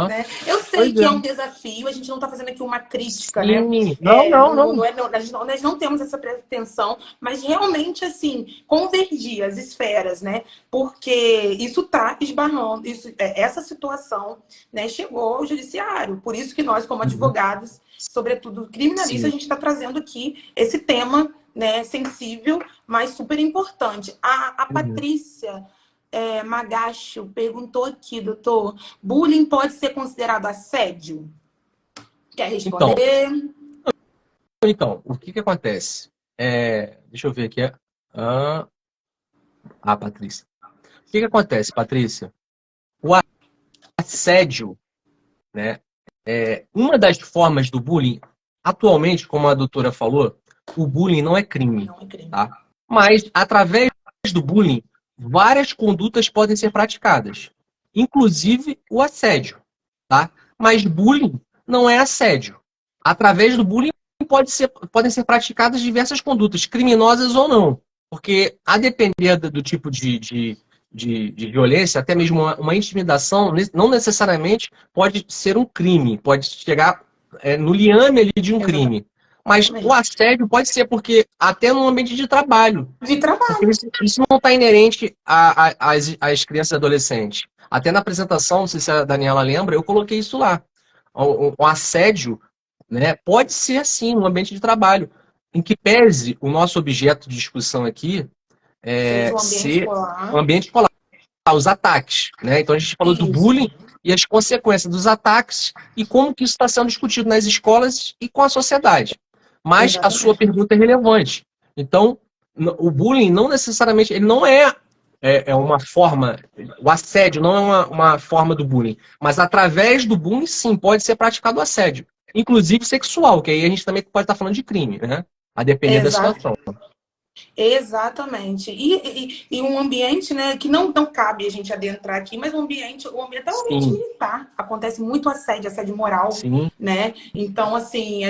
Né? Eu sei que é um desafio, a gente não está fazendo aqui uma crítica, né? Não. Nós não temos essa pretensão, mas realmente, assim, convergir as esferas, né? Porque isso está esbarrando, essa situação, né, chegou ao judiciário. Por isso que nós, como advogados, sobretudo criminalistas, a gente está trazendo aqui esse tema, né, sensível, mas super importante. A Patrícia Magacho perguntou aqui, doutor, bullying pode ser considerado assédio? Quer responder? Então, o que acontece? Deixa eu ver aqui. Patrícia. O que acontece, Patrícia? O assédio, né, uma das formas do bullying, atualmente, como a doutora falou, o bullying não é crime. Não é crime. Tá? Mas, através do bullying, várias condutas podem ser praticadas, inclusive o assédio, tá? Mas bullying não é assédio. Através do bullying podem ser praticadas diversas condutas, criminosas ou não, porque a depender do tipo de violência, até mesmo uma intimidação, não necessariamente pode ser um crime, pode chegar no liame ali de um crime. Mas o assédio pode ser, até no ambiente de trabalho. Isso não está inerente às crianças e adolescentes. Até na apresentação, não sei se a Daniela lembra, eu coloquei isso lá. O assédio, né, pode ser, sim, no ambiente de trabalho. Em que pese o nosso objeto de discussão aqui ser um ambiente escolar. Os ataques. Né? Então a gente falou do bullying e as consequências dos ataques e como que isso está sendo discutido nas escolas e com a sociedade. Mas a sua pergunta é relevante. Então, o bullying não necessariamente, ele não é uma forma, o assédio não é uma forma do bullying, mas através do bullying, sim, pode ser praticado o assédio, inclusive sexual, que aí a gente também pode estar falando de crime, né? A depender da situação. Exatamente. E um ambiente, né, que não cabe a gente adentrar aqui, mas até um ambiente Sim, militar. Acontece muito assédio moral, sim, né? Então, assim,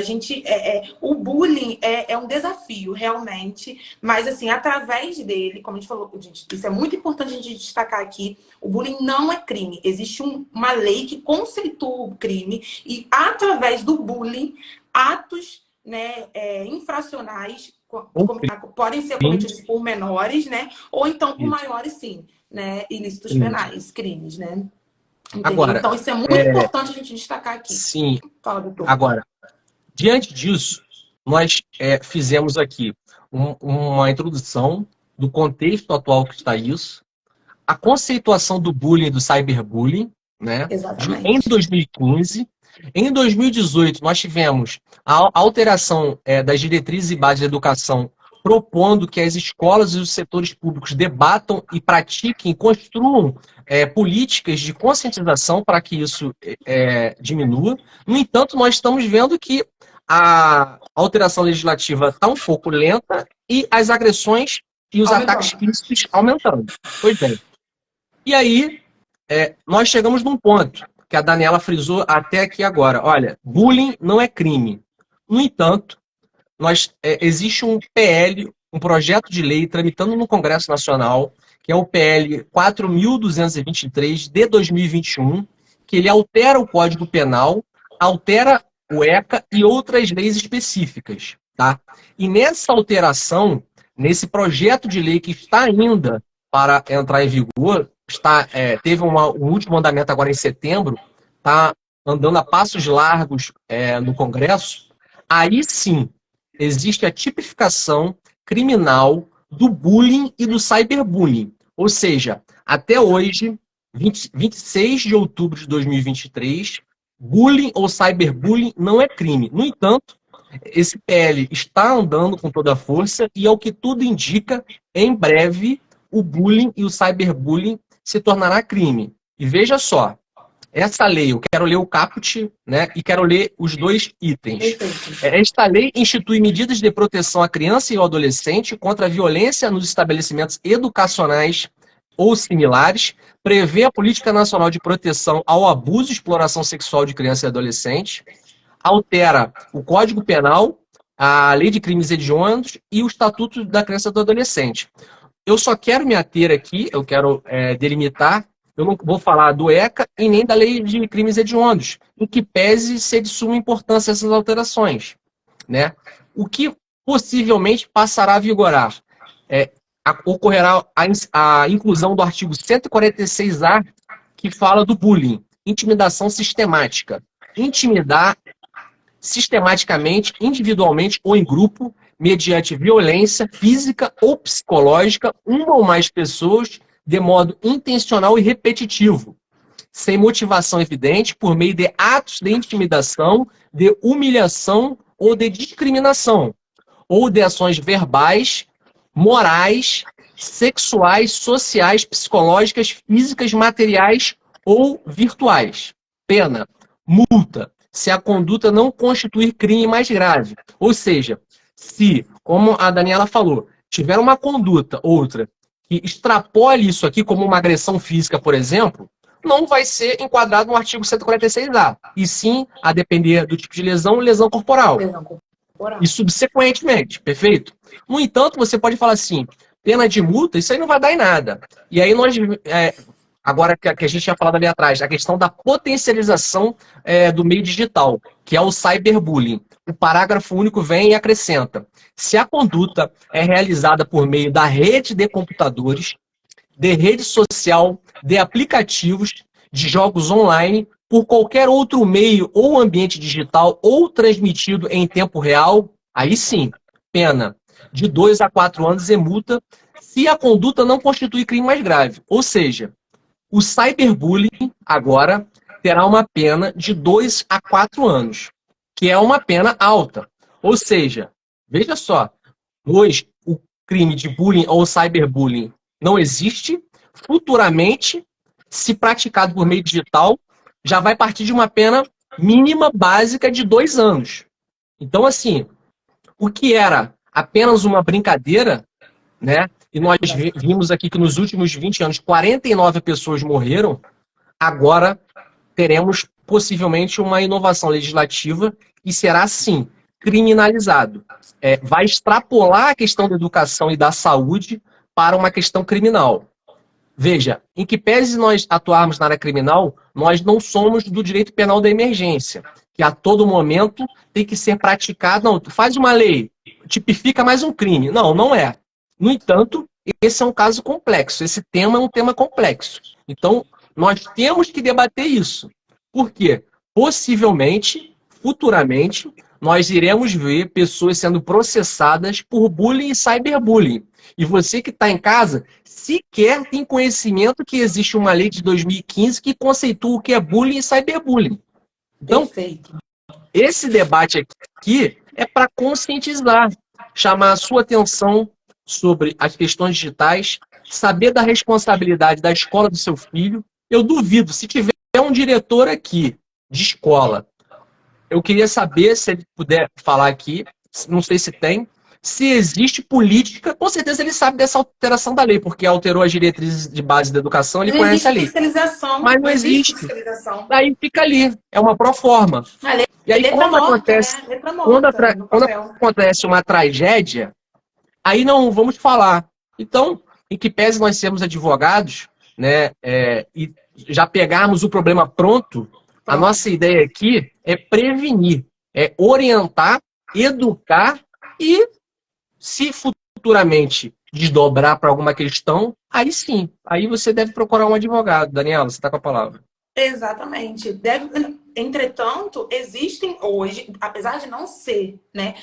o bullying é um desafio, realmente, mas, assim, através dele, como a gente falou, gente, isso é muito importante a gente destacar aqui, o bullying não é crime. Existe uma lei que conceitua o crime e, através do bullying, atos, né, infracionais ou podem ser cometidos crimes, por menores, né? Ou então por isso. maiores, sim, né? Ilícitos Isso. penais, crimes, né? Entendeu? Agora, Então, isso é muito é, importante a gente destacar aqui. sim, Fala, doutor. agora, diante disso, nós fizemos aqui uma introdução do contexto atual que está isso, a conceituação do bullying e do cyberbullying, né, em Exatamente. 2015. Em 2018, nós tivemos a alteração das diretrizes e bases de educação, propondo que as escolas e os setores públicos debatam e pratiquem, construam políticas de conscientização para que isso diminua. No entanto, nós estamos vendo que a alteração legislativa está um pouco lenta e as agressões e os ataques Aumentando. físicos aumentando. Pois bem, e aí, nós chegamos num ponto que a Daniela frisou até aqui agora. Olha, bullying não é crime. No entanto, existe um PL, um projeto de lei tramitando no Congresso Nacional, que é o PL 4.223 de 2021, que ele altera o Código Penal, altera o ECA e outras leis específicas. Tá? E nessa alteração, nesse projeto de lei que está ainda para entrar em vigor, teve um último andamento agora em setembro, está andando a passos largos no Congresso, aí sim existe a tipificação criminal do bullying e do cyberbullying. Ou seja, até hoje, 26 de outubro de 2023, bullying ou cyberbullying não é crime. No entanto, esse PL está andando com toda a força e, ao que tudo indica, em breve o bullying e o cyberbullying se tornará crime. E veja só, essa lei, eu quero ler o caput, né, e quero ler os dois itens. Perfeito. Esta lei institui medidas de proteção à criança e ao adolescente contra a violência nos estabelecimentos educacionais ou similares, prevê a Política Nacional de Proteção ao Abuso e Exploração Sexual de Criança e Adolescente, altera o Código Penal, a Lei de Crimes Hediondos e o Estatuto da Criança e do Adolescente. Eu só quero me ater aqui, eu quero delimitar, eu não vou falar do ECA e nem da Lei de Crimes Hediondos, em que pese ser de suma importância essas alterações, né? O que possivelmente passará a vigorar ocorrerá a inclusão do artigo 146A, que fala do bullying, intimidação sistemática. Intimidar sistematicamente, individualmente ou em grupo, mediante violência física ou psicológica, uma ou mais pessoas, de modo intencional e repetitivo, sem motivação evidente, por meio de atos de intimidação, de humilhação ou de discriminação, ou de ações verbais, morais, sexuais, sociais, psicológicas, físicas, materiais ou virtuais. Pena, multa, se a conduta não constituir crime mais grave. Ou seja, se, como a Daniela falou, tiver uma conduta, outra, que extrapole isso aqui, como uma agressão física, por exemplo, não vai ser enquadrado no artigo 146A, e sim, a depender do tipo de lesão, lesão corporal. Lesão corporal. E subsequentemente, perfeito? No entanto, você pode falar assim, pena de multa, isso aí não vai dar em nada. E aí nós, agora que a gente tinha falado ali atrás, a questão da potencialização do meio digital, que é o cyberbullying. O parágrafo único vem e acrescenta: se a conduta é realizada por meio da rede de computadores, de rede social, de aplicativos, de jogos online, por qualquer outro meio ou ambiente digital ou transmitido em tempo real, aí sim, pena de 2 a 4 anos e multa, se a conduta não constitui crime mais grave. Ou seja, o cyberbullying agora terá uma pena de 2 a 4 anos, que é uma pena alta. Ou seja, veja só, hoje o crime de bullying ou cyberbullying não existe. Futuramente, se praticado por meio digital, já vai partir de uma pena mínima básica de 2 anos. Então, assim, o que era apenas uma brincadeira né? E nós vimos aqui que nos últimos 20 anos 49 pessoas morreram. Agora teremos possivelmente uma inovação legislativa que será, sim, criminalizado. Vai extrapolar a questão da educação e da saúde para uma questão criminal. Veja, em que pese nós atuarmos na área criminal, nós não somos do direito penal da emergência, que a todo momento tem que ser praticado. Não, faz uma lei, tipifica mais um crime. Não, não é. No entanto, esse é um caso complexo. Esse tema é um tema complexo. Então, nós temos que debater isso. Por quê? Possivelmente, futuramente, nós iremos ver pessoas sendo processadas por bullying e cyberbullying. E você que está em casa, sequer tem conhecimento que existe uma lei de 2015 que conceitua o que é bullying e cyberbullying. Então, Perfeito. esse debate aqui é para conscientizar, chamar a sua atenção sobre as questões digitais, saber da responsabilidade da escola do seu filho. Eu duvido, se tiver um diretor aqui de escola, eu queria saber se ele puder falar aqui, não sei se tem, se existe política, com certeza ele sabe dessa alteração da lei, porque alterou as diretrizes de base da educação, ele Não conhece existe a lei. fiscalização. Mas não existe. Fiscalização. Daí fica ali, é uma proforma. E aí, letra quando morta, acontece, né? Letra morta no quando papel. acontece uma tragédia, aí não vamos falar. Então, em que pese nós sermos advogados, né, e já pegarmos o problema pronto, a nossa ideia aqui é prevenir, é orientar, educar e, se futuramente desdobrar para alguma questão, aí sim, aí você deve procurar um advogado. Daniela, você está com a palavra. Exatamente. Entretanto, existem hoje, apesar de não ser, né,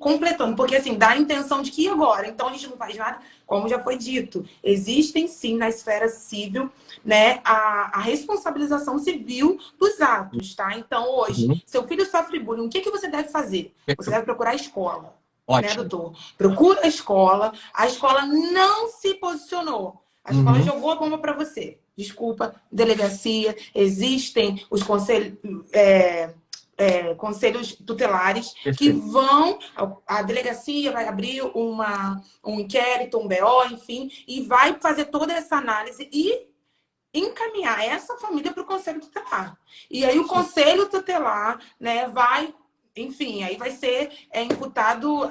completando, porque assim, dá a intenção de que e agora? Então a gente não faz nada, como já foi dito. Existem sim na esfera civil, né, a responsabilização civil dos atos, tá? Então hoje, seu filho sofre bullying, o que você deve fazer? Você deve procurar a escola. Ótimo. Né, doutor? Procura a escola não se posicionou. A escola jogou a bomba para você. Desculpa, delegacia, existem os conselhos tutelares que vão, a delegacia vai abrir um inquérito, um BO, enfim, e vai fazer toda essa análise e encaminhar essa família para o conselho tutelar. E aí o conselho tutelar, né, vai... Enfim, aí vai ser imputado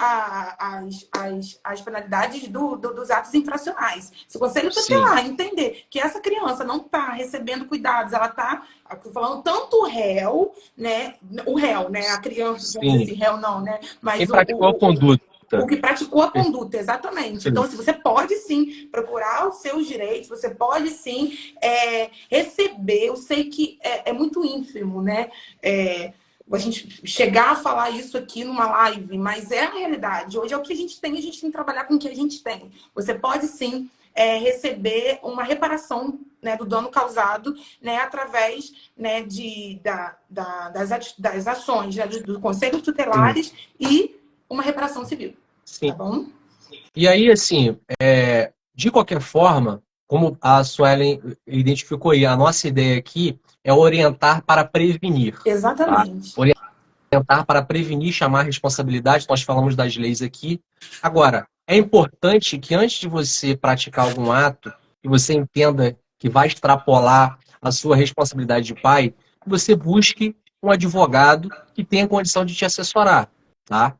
as penalidades dos atos infracionais. Se o conselho tutelar entender que essa criança não está recebendo cuidados, ela está falando tanto o réu, né? O réu, né? A criança, vamos dizer assim, réu não, né? Mas quem praticou a conduta. O que praticou a conduta, exatamente. Então, se você pode sim procurar os seus direitos, você pode sim receber. Eu sei que é muito ínfimo, né? A gente chegar a falar isso aqui numa live, mas é a realidade. Hoje é o que a gente tem que trabalhar com o que a gente tem. Você pode sim receber uma reparação, né, do dano causado, né, através, né, das ações, né, dos conselhos tutelares e uma reparação civil. Sim. Tá bom? E aí, assim, de qualquer forma, como a Suelen identificou aí, a nossa ideia aqui é orientar para prevenir. Exatamente. Tá? Orientar para prevenir, chamar a responsabilidade, nós falamos das leis aqui. Agora, é importante que antes de você praticar algum ato, que você entenda que vai extrapolar a sua responsabilidade de pai, que você busque um advogado que tenha condição de te assessorar. Tá?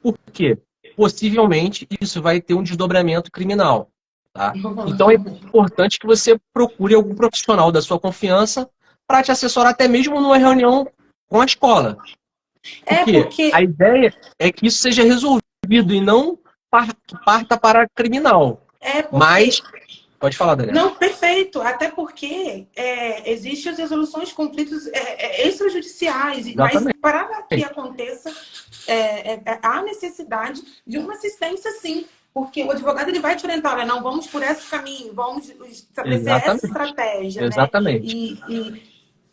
Por quê? Possivelmente isso vai ter um desdobramento criminal. Tá? Então é importante que você procure algum profissional da que para te assessorar até mesmo numa reunião com a escola. Porque a ideia é que isso seja resolvido e não que parta para criminal. Mas, pode falar, Daniela. Não, perfeito. Até porque existem as resoluções de conflitos extrajudiciais. Exatamente. Mas para que aconteça, há necessidade de uma assistência, sim. Porque o advogado ele vai te orientar, olha, não, vamos por esse caminho, vamos estabelecer essa estratégia. Exatamente. Né?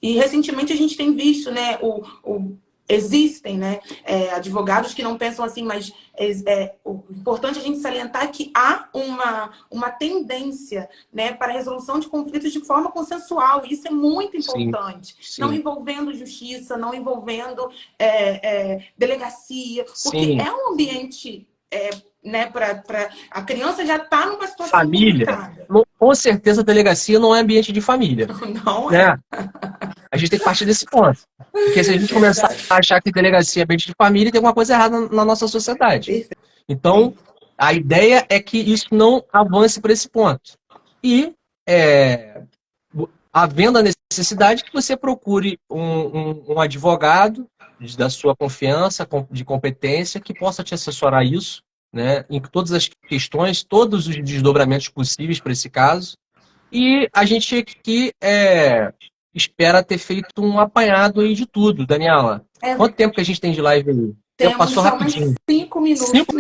E recentemente a gente tem visto, né, existem, né, advogados que não pensam assim, mas o importante é a gente salientar que há uma tendência, né, para a resolução de conflitos de forma consensual. E isso é muito importante. Sim. Não envolvendo justiça, não envolvendo delegacia, porque é um ambiente né? A criança já está numa situação Família, complicada. com certeza a delegacia não é ambiente de família. Não é. Né? A gente tem que partir desse ponto. Porque se a gente começar a achar que delegacia é ambiente de família, tem alguma coisa errada na nossa sociedade. Então, a ideia é que isso não avance para esse ponto. E, havendo a necessidade, que você procure um advogado da sua confiança, de competência, que possa te assessorar isso, né, em todas as questões, todos os desdobramentos possíveis para esse caso. E a gente aqui espera ter feito um apanhado aí de tudo. Daniela, quanto tempo que a gente tem de live aí? O tempo passou rapidinho. 5 minutos. 5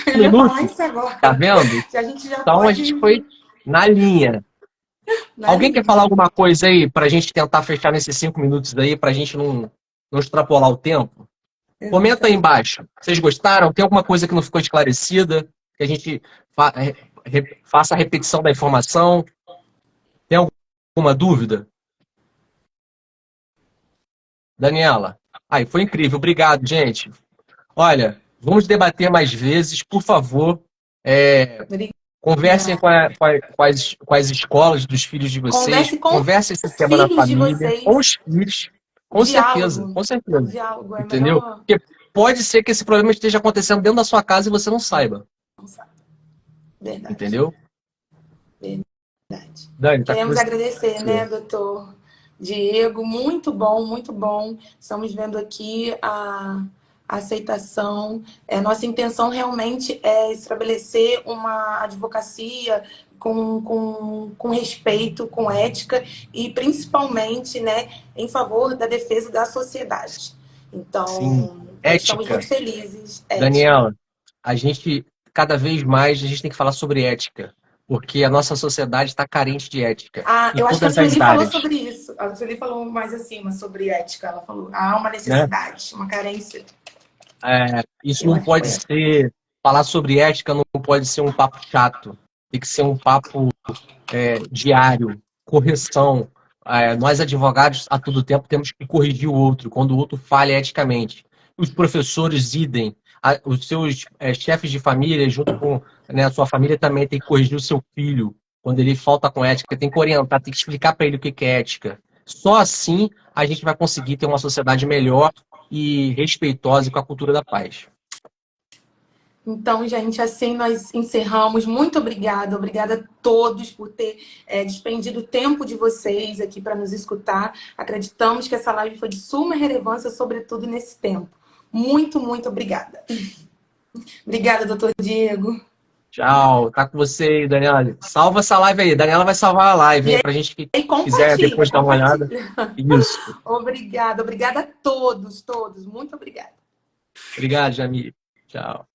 Eu ia falar isso agora. Tá vendo? Que a gente já Então a gente foi na linha. Alguém quer falar alguma coisa aí pra gente tentar fechar nesses 5 minutos aí, pra gente não extrapolar o tempo? Comenta aí embaixo. Vocês gostaram? Tem alguma coisa que não ficou esclarecida? Que a gente faça a repetição da informação? Tem alguma dúvida? Daniela? Aí, foi incrível. Obrigado, gente. Olha, vamos debater mais vezes, por favor. Conversem com as escolas dos filhos de vocês. Conversem esse tema na família, com os filhos. Com certeza, com certeza. Diálogo, entendeu? Porque pode ser que esse problema esteja acontecendo dentro da sua casa e você não saiba. Não sabe. Verdade. Entendeu? Verdade. Dani, Queremos agradecer, né, doutor Diego? Muito bom, muito bom. Estamos vendo aqui a aceitação. Nossa intenção realmente é estabelecer uma advocacia com respeito, com ética e principalmente, né, em favor da defesa da sociedade. Então, estamos muito felizes. Daniela, a gente, cada vez mais, a gente tem que falar sobre ética. Porque a nossa sociedade está carente de ética. Eu acho que a Sueli falou sobre isso. A Sueli falou mais acima sobre ética. Ela falou, há uma necessidade, uma carência. Isso não pode ser... Falar sobre ética não pode ser um papo chato. Tem que ser um papo diário, correção. Nós, advogados, a todo tempo, temos que corrigir o outro, quando o outro falha eticamente. Os professores, idem. Os seus chefes de família, junto com a sua família, também tem que corrigir o seu filho. Quando ele falta com ética, tem que orientar, tem que explicar para ele o que é ética. Só assim a gente vai conseguir ter uma sociedade melhor e respeitosa com a cultura da paz. Então, gente, assim nós encerramos. Muito obrigada. Obrigada a todos por ter despendido o tempo de vocês aqui para nos escutar. Acreditamos que essa live foi de suma relevância, sobretudo nesse tempo. Muito, muito obrigada. Obrigada, doutor Diego. Tchau. Tá com você aí, Daniela. Salva essa live aí. Daniela vai salvar a live, hein? Pra gente que quiser depois dar uma olhada. Isso. Obrigada. Obrigada a todos, todos. Muito obrigada. Obrigado, Jamil. Tchau.